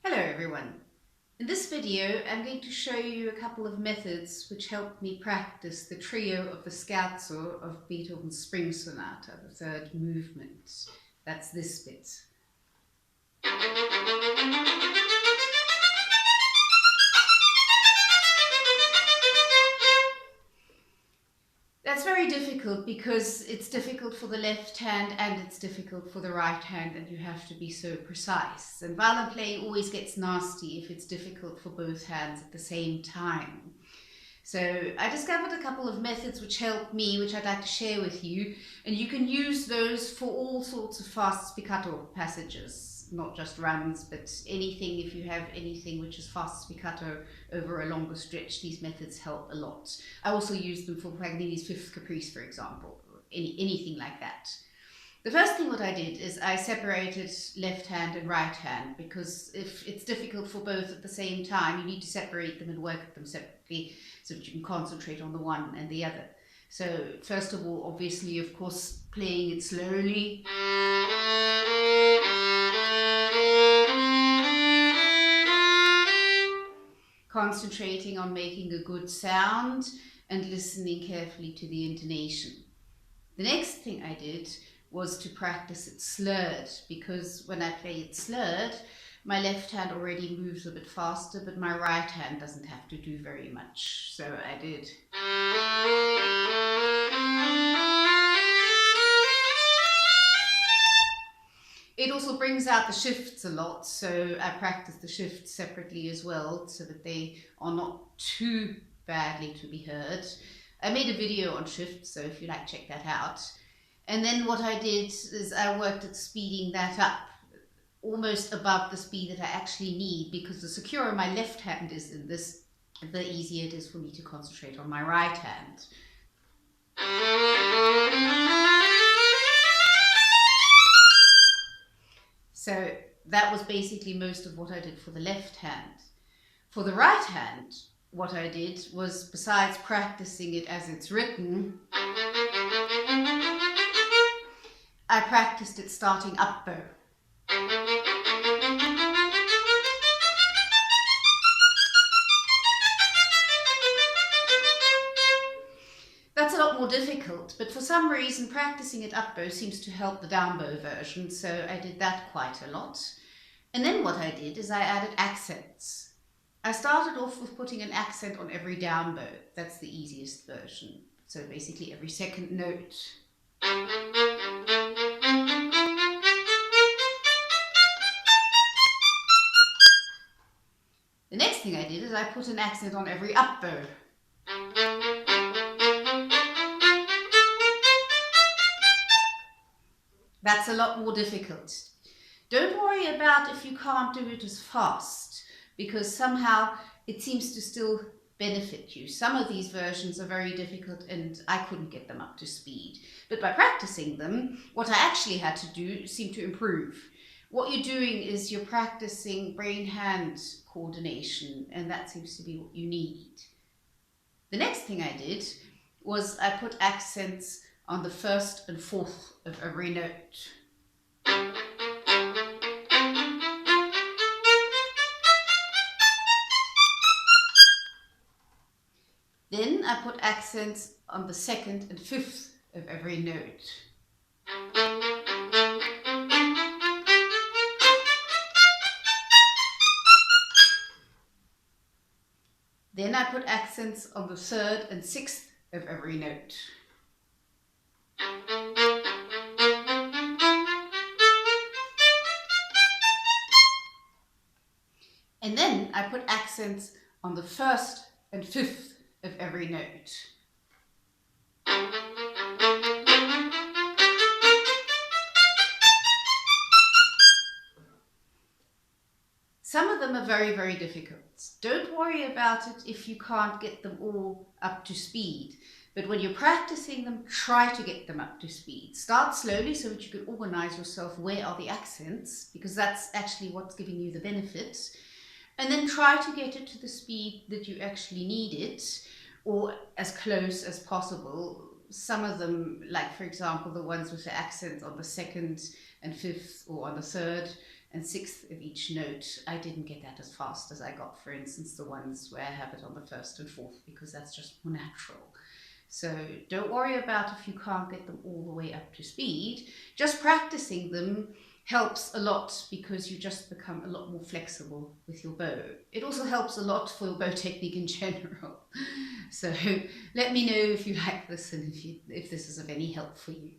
Hello everyone. In this video I'm going to show you a couple of methods which helped me practice the trio of the Scherzo of Beethoven's Spring Sonata, the third movement. That's this bit. That's very difficult because it's difficult for the left hand and it's difficult for the right hand, and you have to be so precise. And violin playing always gets nasty if it's difficult for both hands at the same time. So I discovered a couple of methods which helped me, which I'd like to share with you, and you can use those for all sorts of fast spiccato passages. Not just runs, but anything. If you have anything which is fast spiccato over a longer stretch, these methods help a lot. I also use them for Paganini's Fifth Caprice, for example, anything like that. The first thing what I did is I separated left hand and right hand, because if it's difficult for both at the same time, you need to separate them and work at them separately so that you can concentrate on the one and the other. So first of all, obviously, of course, playing it slowly. Concentrating on making a good sound and listening carefully to the intonation. The next thing I did was to practice it slurred, because when I play it slurred, my left hand already moves a bit faster, but my right hand doesn't have to do very much. So I did. It also brings out the shifts a lot, so I practice the shifts separately as well, so that they are not too badly to be heard. I made a video on shifts, so if you like, check that out. And then what I did is I worked at speeding that up, almost above the speed that I actually need, because the secure my left hand is in this, the easier it is for me to concentrate on my right hand. So that was basically most of what I did for the left hand. For the right hand, what I did was, besides practicing it as it's written, I practiced it starting up bow. That's a lot more difficult, but for some reason practicing it up bow seems to help the down bow version, so I did that quite a lot. And then what I did is I added accents. I started off with putting an accent on every down bow. That's the easiest version. So basically every second note. The next thing I did is I put an accent on every up bow. That's a lot more difficult. Don't worry about if you can't do it as fast, because somehow it seems to still benefit you. Some of these versions are very difficult and I couldn't get them up to speed. But by practicing them, what I actually had to do seemed to improve. What you're doing is you're practicing brain-hand coordination, and that seems to be what you need. The next thing I did was I put accents on the first and fourth of every note. Then I put accents on the second and fifth of every note. Then I put accents on the third and sixth of every note. And then I put accents on the first and fifth of every note. Some of them are very, very difficult. Don't worry about it if you can't get them all up to speed. But when you're practicing them, try to get them up to speed. Start slowly so that you can organize yourself. Where are the accents? Because that's actually what's giving you the benefits. And then try to get it to the speed that you actually need it, or as close as possible. Some of them, like for example, the ones with the accent on the second and fifth, or on the third and sixth of each note, I didn't get that as fast as I got, for instance, the ones where I have it on the first and fourth, because that's just more natural. So don't worry about if you can't get them all the way up to speed. Just practicing them helps a lot, because you just become a lot more flexible with your bow. It also helps a lot for your bow technique in general. So let me know if you like this and if this is of any help for you.